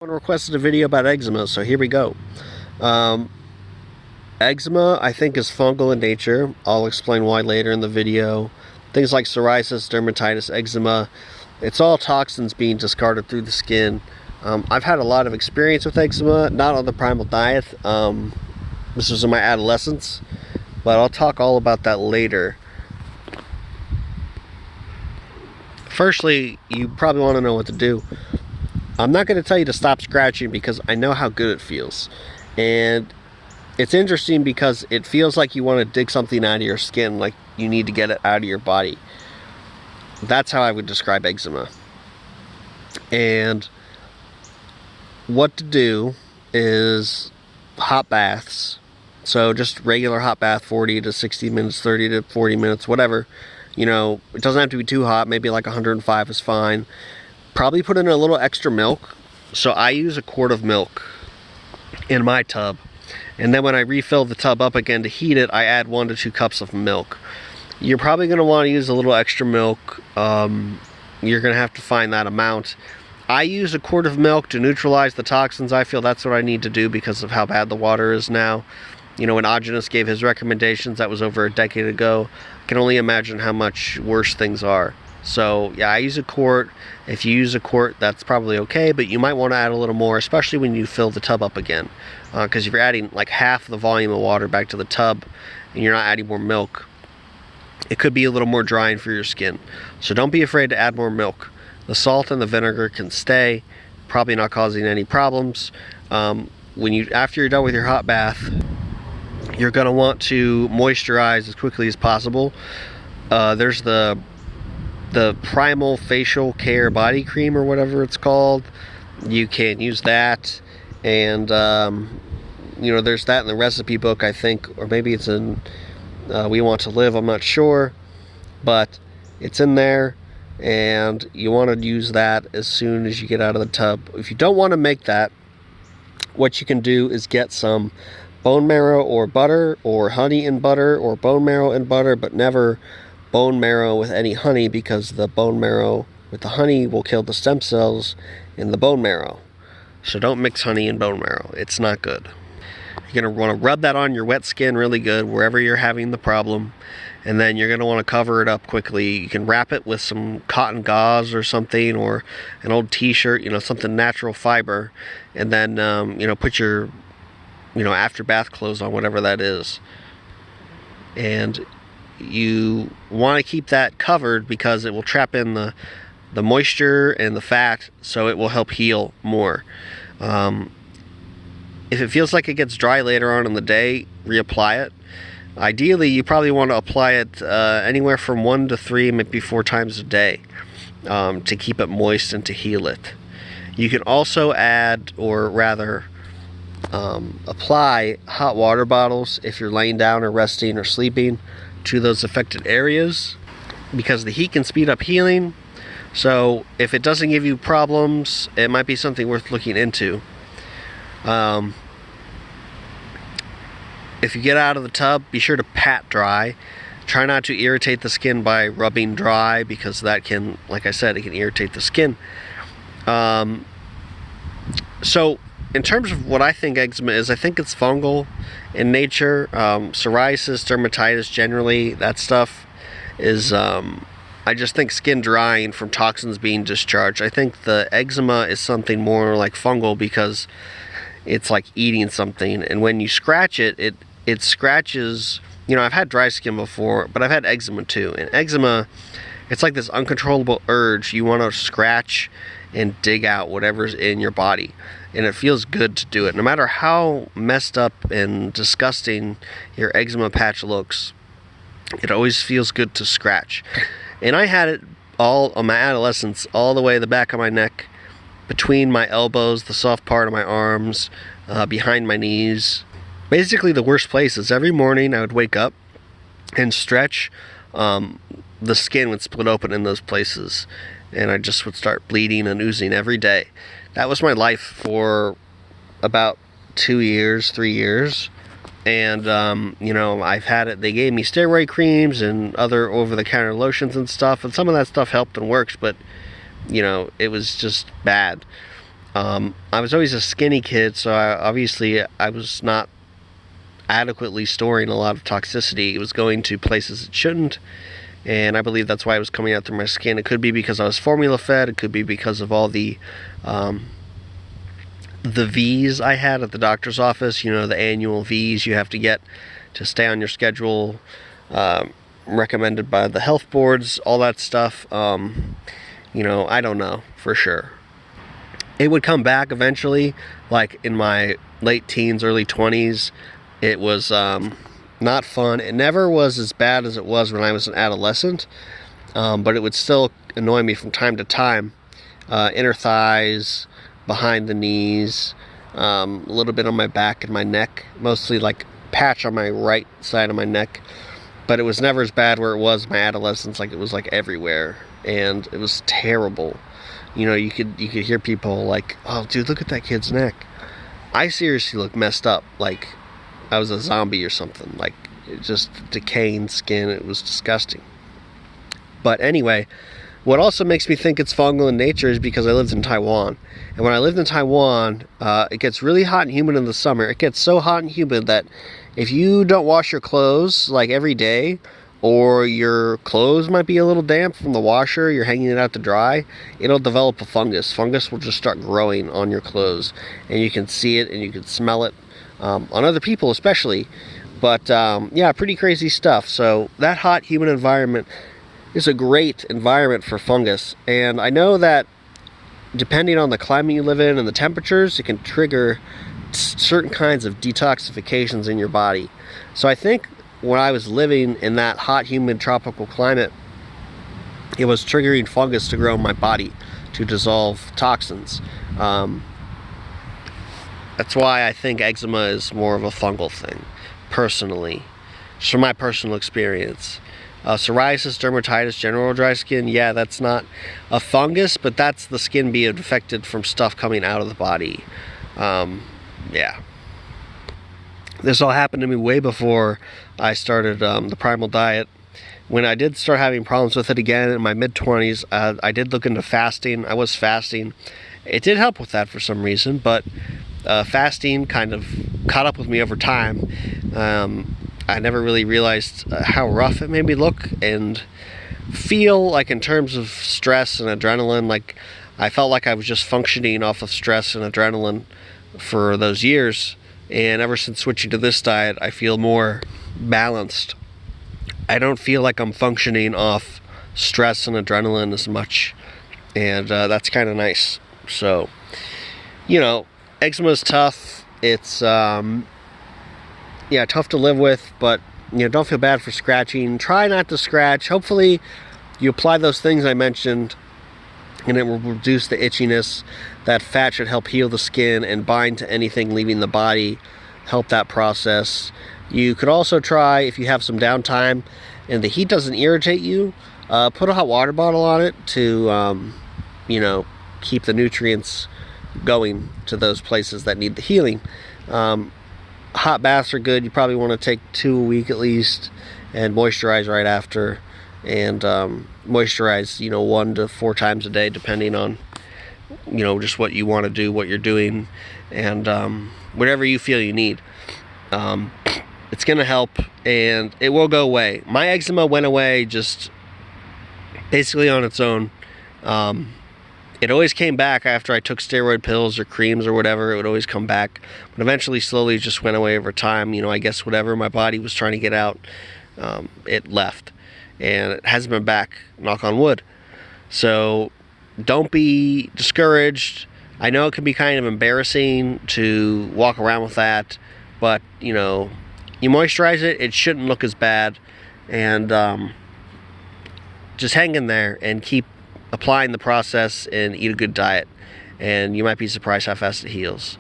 Someone requested a video about eczema, so here we go. Eczema, I think, is fungal in nature. I'll explain why later in the video. Things like psoriasis, dermatitis, eczema, it's all toxins being discarded through the skin. I've had a lot of experience with eczema, not on the Primal diet. This was in my adolescence, but I'll talk all about that later. Firstly, you probably want to know what to do. I'm not going to tell you to stop scratching because I know how good it feels. And it's interesting because it feels like you want to dig something out of your skin, like you need to get it out of your body. That's how I would describe eczema. And what to do is hot baths. So just regular hot bath, 40 to 60 minutes, 30 to 40 minutes, whatever. You know, it doesn't have to be too hot. Maybe like 105 is fine. Probably put in a little extra milk. So I use a quart of milk in my tub. And then when I refill the tub up again to heat it, I add 1 to 2 cups of milk. You're probably going to want to use a little extra milk. You're going to have to find that amount. I use a quart of milk to neutralize the toxins. I feel that's what I need to do because of how bad the water is now. You know, when Eczema gave his recommendations, that was over a decade ago. I can only imagine how much worse things are. So yeah, I use a quart. If you use a quart, that's probably okay, but you might want to add a little more, especially when you fill the tub up again. Because if you're adding like half the volume of water back to the tub and you're not adding more milk, it could be a little more drying for your skin. So don't be afraid to add more milk. The salt and the vinegar can stay, probably not causing any problems. After you're done with your hot bath, you're going to want to moisturize as quickly as possible. There's the Primal facial care body cream or whatever it's called. You can use that, and you know, there's that in the recipe book, I think, or maybe it's in We Want to Live, I'm not sure, but it's in there, and you want to use that as soon as you get out of the tub. If you don't want to make that, what you can do is get some bone marrow or butter, or honey and butter, or bone marrow and butter, but never bone marrow with any honey, because the bone marrow with the honey will kill the stem cells in the bone marrow. So don't mix honey and bone marrow. It's not good. You're going to want to rub that on your wet skin really good wherever you're having the problem, and then you're going to want to cover it up quickly. You can wrap it with some cotton gauze or something, or an old t-shirt, you know, something natural fiber, and then you know, put your, you know, after bath clothes on, whatever that is. And you want to keep that covered because it will trap in the moisture and the fat, so it will help heal more. If it feels like it gets dry later on in the day, reapply it. Ideally, you probably want to apply it anywhere from 1 to 3, maybe 4 times a day, to keep it moist and to heal it. You can also add, or rather apply, hot water bottles if you're laying down or resting or sleeping to those affected areas, because the heat can speed up healing. So if it doesn't give you problems, it might be something worth looking into. If you get out of the tub, be sure to pat dry. Try not to irritate the skin by rubbing dry, because that can, like I said, it can irritate the skin. So in terms of what I think eczema is, I think it's fungal in nature. Psoriasis, dermatitis, generally, that stuff is, I just think skin drying from toxins being discharged. I think the eczema is something more like fungal, because it's like eating something, and when you scratch it, it scratches. You know, I've had dry skin before, but I've had eczema too, and eczema, it's like this uncontrollable urge. You want to scratch and dig out whatever's in your body, and it feels good to do it. No matter how messed up and disgusting your eczema patch looks, it always feels good to scratch. And I had it all on my adolescence, all the way the back of my neck, between my elbows, the soft part of my arms, behind my knees. Basically the worst places. Every morning I would wake up and stretch. The skin would split open in those places, and I just would start bleeding and oozing every day. That was my life for about 2 years, 3 years. And you know, I've had it. They gave me steroid creams and other over-the-counter lotions and stuff, and some of that stuff helped and works, but you know, it was just bad. I was always a skinny kid, so obviously I was not adequately storing a lot of toxicity. It was going to places it shouldn't, and I believe that's why it was coming out through my skin. It could be because I was formula fed. It could be because of all the V's I had at the doctor's office. You know, the annual V's you have to get to stay on your schedule, recommended by the health boards, all that stuff. You know, I don't know for sure. It would come back eventually, like in my late teens, early 20s. It was not fun. It never was as bad as it was when I was an adolescent, but it would still annoy me from time to time. Inner thighs, behind the knees, a little bit on my back and my neck, mostly like patch on my right side of my neck. But it was never as bad where it was in my adolescence. Like, it was like everywhere, and it was terrible. You know, you could hear people like, "Oh, dude, look at that kid's neck." I seriously looked messed up, like I was a zombie or something. Like, it just decaying skin. It was disgusting. But anyway, what also makes me think it's fungal in nature is because I lived in Taiwan. And when I lived in Taiwan, it gets really hot and humid in the summer. It gets so hot and humid that if you don't wash your clothes like every day, or your clothes might be a little damp from the washer, you're hanging it out to dry, it'll develop a fungus. Fungus will just start growing on your clothes, and you can see it and you can smell it, on other people especially. But yeah, pretty crazy stuff. So that hot, humid environment is a great environment for fungus. And I know that depending on the climate you live in and the temperatures, it can trigger certain kinds of detoxifications in your body. So I think when I was living in that hot, humid, tropical climate, it was triggering fungus to grow in my body to dissolve toxins. That's why I think eczema is more of a fungal thing, personally, just from my personal experience. Psoriasis, dermatitis, general dry skin, yeah, that's not a fungus, but that's the skin being infected from stuff coming out of the body. Yeah. This all happened to me way before I started the Primal diet. When I did start having problems with it again in my mid-20s, I did look into fasting. I was fasting. It did help with that for some reason, but fasting kind of caught up with me over time. I never really realized how rough it made me look and feel, like in terms of stress and adrenaline. Like, I felt like I was just functioning off of stress and adrenaline for those years. And ever since switching to this diet, I feel more balanced. I don't feel like I'm functioning off stress and adrenaline as much, and that's kind of nice. So, you know, eczema is tough. It's yeah, tough to live with, but you know, don't feel bad for scratching. Try not to scratch. Hopefully you apply those things I mentioned, and it will reduce the itchiness. That fat should help heal the skin and bind to anything leaving the body, help that process. You could also try, if you have some downtime and the heat doesn't irritate you, put a hot water bottle on it to, you know, keep the nutrients going to those places that need the healing. Hot baths are good. You probably want to take 2 a week at least, and moisturize right after. And moisturize, you know, 1 to 4 times a day, depending on, you know, just what you want to do, what you're doing, and whatever you feel you need. It's gonna help, and it will go away. My eczema went away just basically on its own. It always came back after I took steroid pills or creams or whatever. It would always come back, but eventually slowly just went away over time. You know, I guess whatever my body was trying to get out, it left, and it hasn't been back, knock on wood. So don't be discouraged. I know it can be kind of embarrassing to walk around with that, but you know, you moisturize it, it shouldn't look as bad. And just hang in there and keep applying the process and eat a good diet, and you might be surprised how fast it heals.